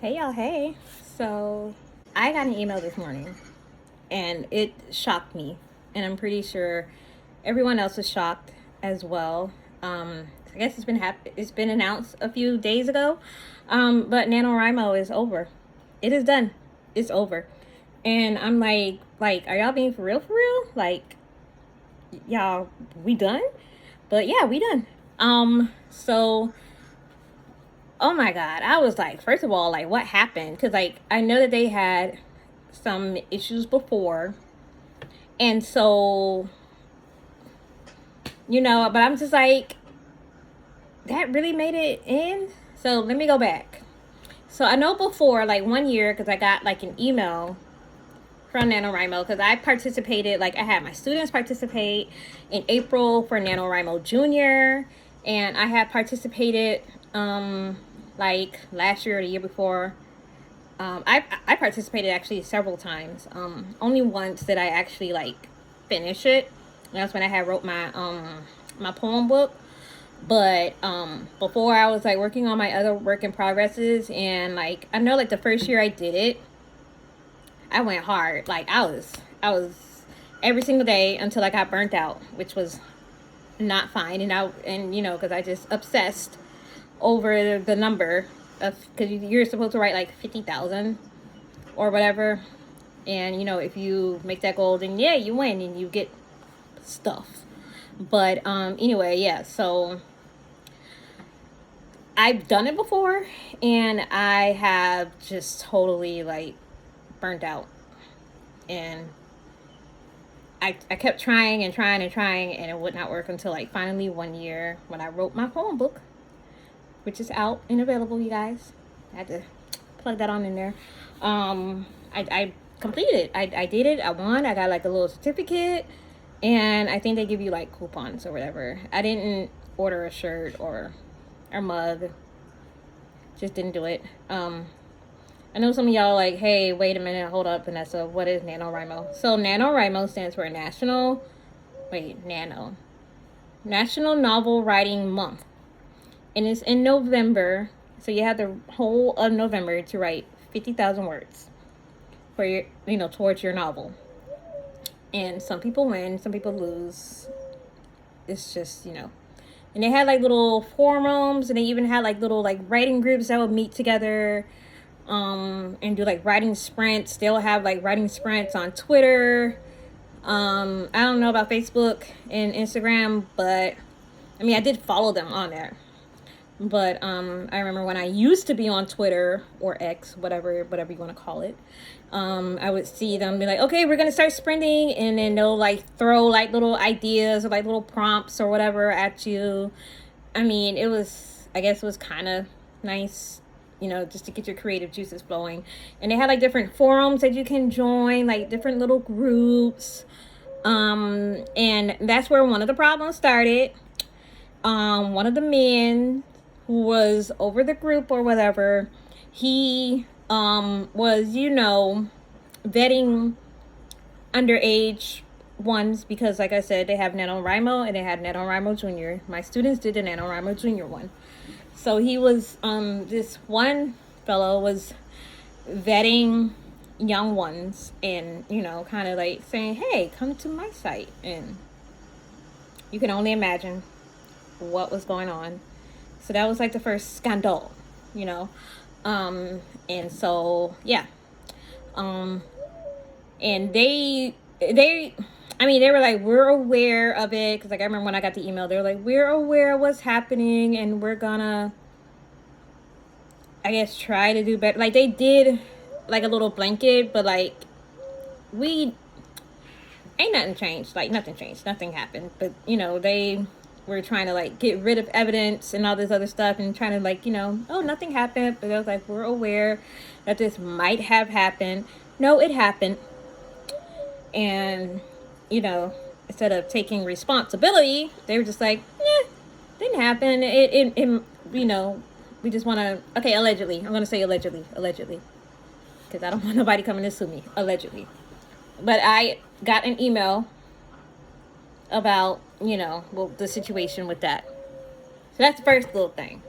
Hey y'all, hey. So I got an email this morning and it shocked me. And I'm pretty sure everyone else was shocked as well. I guess it's been announced a few days ago. But NaNoWRIMO is over. It is done. It's over. And I'm like, are y'all being for real for real? Like, y'all, we done? But yeah, we done. So oh my god, I was like, first of all, like, what happened? Because like I know that they had some issues before, and so but I'm just like, that really made it in. So let me go back. So I know before, like 1 year, because I got like an email from NaNoWRIMO, because I participated, like I had my students participate in April for NaNoWRIMO Junior, and I had participated like last year or the year before. I participated actually several times. Only once did I actually like finish it. That's when I had wrote my poem book. But before, I was like working on my other work in progresses, and like I know like the first year I did it, I went hard. Like I was every single day until I got burnt out, which was not fine. And because I just obsessed over the number of, because you're supposed to write like 50,000 or whatever, and if you make that goal, then yeah, you win and you get stuff. But anyway, yeah, so I've done it before, and I have just totally like burnt out. And I kept trying and trying and trying, and it would not work until like finally 1 year when I wrote my poem book, which is out and available, you guys. I had to plug that on in there. I completed it. I did it. I won. I got like a little certificate, and I think they give you like coupons or whatever. I didn't order a shirt or mug. Just didn't do it. I know some of y'all like, hey, wait a minute, hold up, Vanessa. What is NaNoWRIMO? So NaNoWRIMO stands for National Novel Writing Month. And it's in November, so you have the whole of November to write 50,000 words for your, towards your novel. And some people win, some people lose. It's just, And they had like little forums, and they even had like little like writing groups that would meet together and do like writing sprints. They'll have like writing sprints on Twitter. I don't know about Facebook and Instagram, but I mean, I did follow them on there. But I remember when I used to be on Twitter or X, whatever you want to call it, I would see them be like, okay, we're gonna start sprinting, and then they'll like throw like little ideas or like little prompts or whatever at you. I mean, I guess it was kind of nice, just to get your creative juices flowing. And they had like different forums that you can join, like different little groups. And that's where one of the problems started. One of the men who was over the group or whatever, he was, vetting underage ones, because like I said, they have NaNoWRIMO and they had NaNoWRIMO Junior. My students did the NaNoWRIMO Junior one. So he was, this one fellow was vetting young ones and, kind of like saying, hey, come to my site. And you can only imagine what was going on. So that was like the first scandal, and so yeah, and they were like, we're aware of it, because like I remember when I got the email, they were like, we're aware of what's happening, and we're gonna, I guess, try to do better. Like they did like a little blanket, but like we ain't nothing changed. Like nothing changed, nothing happened. But they were trying to like get rid of evidence and all this other stuff, and trying to like, oh, nothing happened. But I was like, we're aware that this might have happened. No, it happened. And instead of taking responsibility, they were just like, didn't happen. It we just want to, okay, allegedly, I'm going to say allegedly, because I don't want nobody coming to sue me, allegedly. But I got an email about, the situation with that. So that's the first little thing.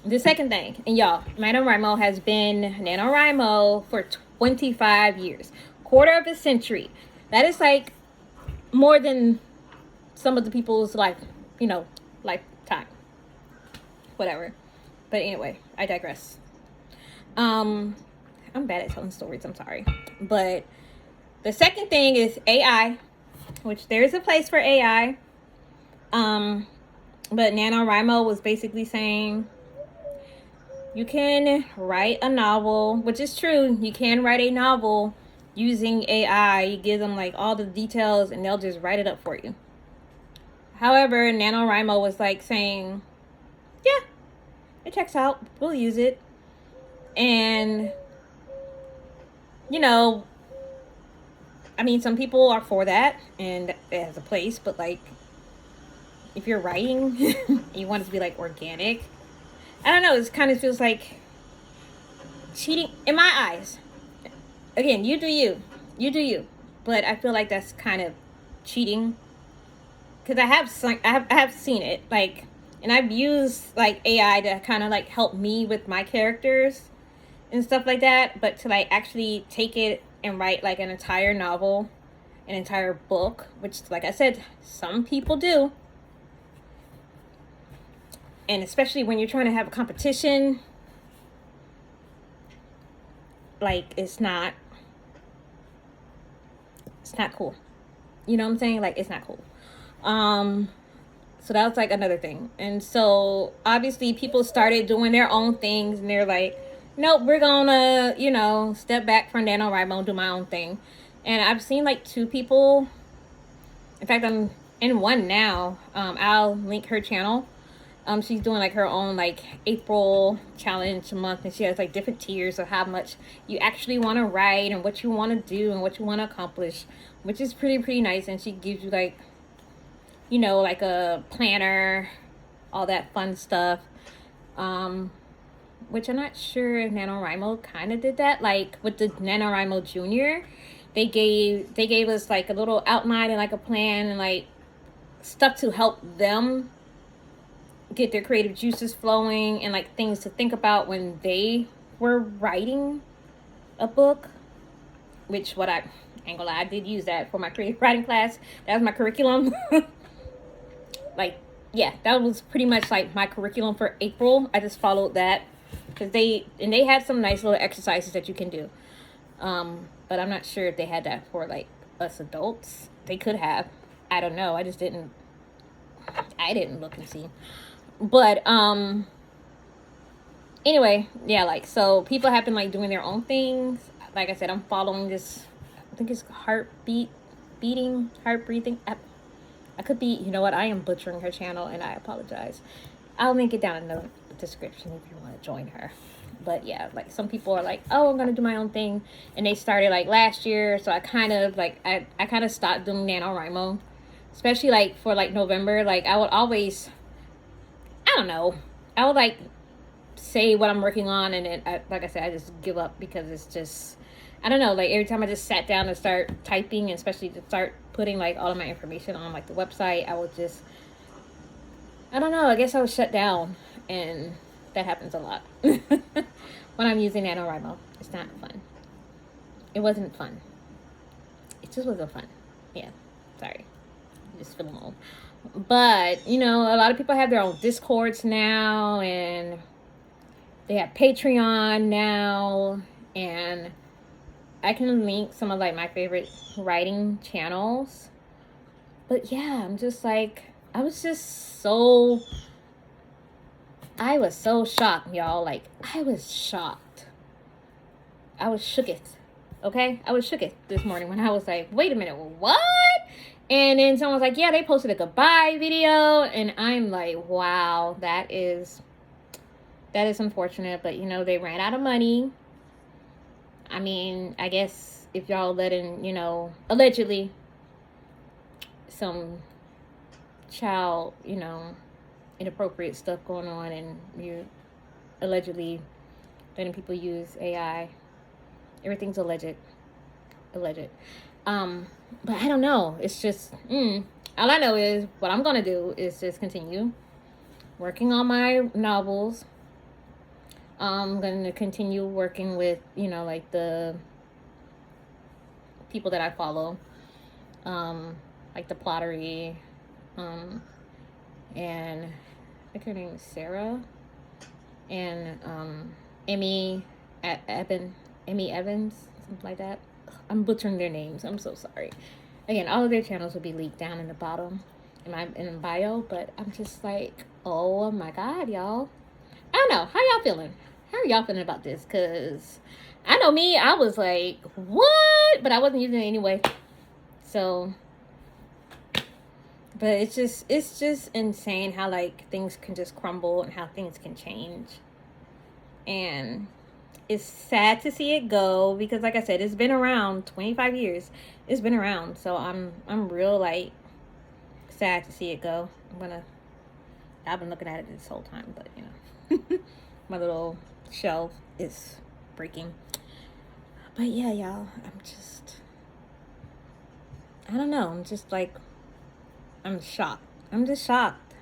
The second thing, and y'all, NaNoWRIMO has been NaNoWRIMO for 25 years, quarter of a century. That is like more than some of the people's lifetime, whatever. But anyway, I digress. I'm bad at telling stories, I'm sorry. But the second thing is AI, which there's a place for AI. But NaNoWRIMO was basically saying you can write a novel, which is true. You can write a novel using AI. You give them like all the details and they'll just write it up for you. However, NaNoWRIMO was like saying, yeah, it checks out. We'll use it. And, you know, I mean, some people are for that and it has a place, but like, if you're writing, you want it to be like organic. I don't know, it kind of feels like cheating in my eyes. Again, you do you. You do you. But I feel like that's kind of cheating. Because I have seen it. Like, and I've used like AI to kind of like help me with my characters and stuff like that. But to like actually take it and write like an entire novel, an entire book, which like I said, some people do. And especially when you're trying to have a competition, like it's not cool. You know what I'm saying? Like it's not cool. So that was like another thing. And so obviously people started doing their own things and they're like, nope, we're gonna, step back from NaNoWRIMO and do my own thing. And I've seen like 2 people. In fact, I'm in one now. I'll link her channel. She's doing like her own like April challenge month, and she has like different tiers of how much you actually want to write and what you want to do and what you want to accomplish, which is pretty nice. And she gives you like, like a planner, all that fun stuff. Which I'm not sure if NaNoWRIMO kind of did that. Like with the NaNoWRIMO Junior, they gave us like a little outline and like a plan and like stuff to help them get their creative juices flowing and like things to think about when they were writing a book, which I ain't gonna lie, I did use that for my creative writing class. That was my curriculum. Like, yeah, that was pretty much like my curriculum for April. I just followed that because they had some nice little exercises that you can do. But I'm not sure if they had that for like us adults. They could have. I don't know. I didn't look and see. But anyway, yeah, like, so people have been like doing their own things. Like I said, I'm following this, I think it's heart breathing. I could be, you know what, I am butchering her channel and I apologize. I'll link it down in the description if you want to join her. But yeah, like some people are like, oh, I'm gonna do my own thing, and they started like last year. So I kind of like I kind of stopped doing NaNoWRIMO, especially like for like November. Like I would always, I don't know, I would like say what I'm working on, and then like I said, I just give up because it's just, I don't know, like every time I just sat down and start typing, and especially to start putting like all of my information on like the website, I would just, I don't know, I guess I was shut down. And that happens a lot when I'm using NaNoWRIMO. It's not fun. It wasn't fun. It just wasn't fun. Yeah, sorry. I'm just feeling old. But, a lot of people have their own Discords now, and they have Patreon now, and I can link some of like my favorite writing channels. But yeah, I'm just like, I was so shocked, y'all. Like, I was shocked. I was shooketh. Okay? I was shooketh this morning when I was like, wait a minute, what? And then someone was like, yeah, they posted a goodbye video. And I'm like, wow, that is unfortunate. But, they ran out of money. I mean, I guess if y'all letting, allegedly some child, inappropriate stuff going on, and you allegedly letting people use AI. Everything's alleged. But I don't know. It's just, all I know is what I'm going to do is just continue working on my novels, I'm going to continue working with, you know, like the people that I follow, like the Plottery, and I think her name is Sarah, and Emmy Emmy Evans, something like that. I'm butchering their names. I'm so sorry. Again, all of their channels will be linked down in the bottom in the bio. But I'm just like, oh my god, y'all. I don't know. How y'all feeling? How are y'all feeling about this? Cause I know me, I was like, what? But I wasn't using it anyway. So, but it's just insane how like things can just crumble and how things can change. And it's sad to see it go because, like I said, it's been around 25 years. It's been around, so I'm real like sad to see it go. I've been looking at it this whole time, but you know, my little shelf is breaking. But yeah, y'all, I don't know. I'm just like, I'm shocked. I'm just shocked.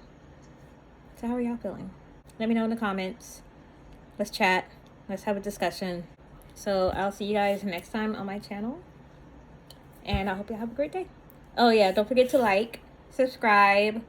So how are y'all feeling? Let me know in the comments. Let's chat. Let's have a discussion. So I'll see you guys next time on my channel. And I hope you have a great day. Oh yeah, don't forget to like, subscribe,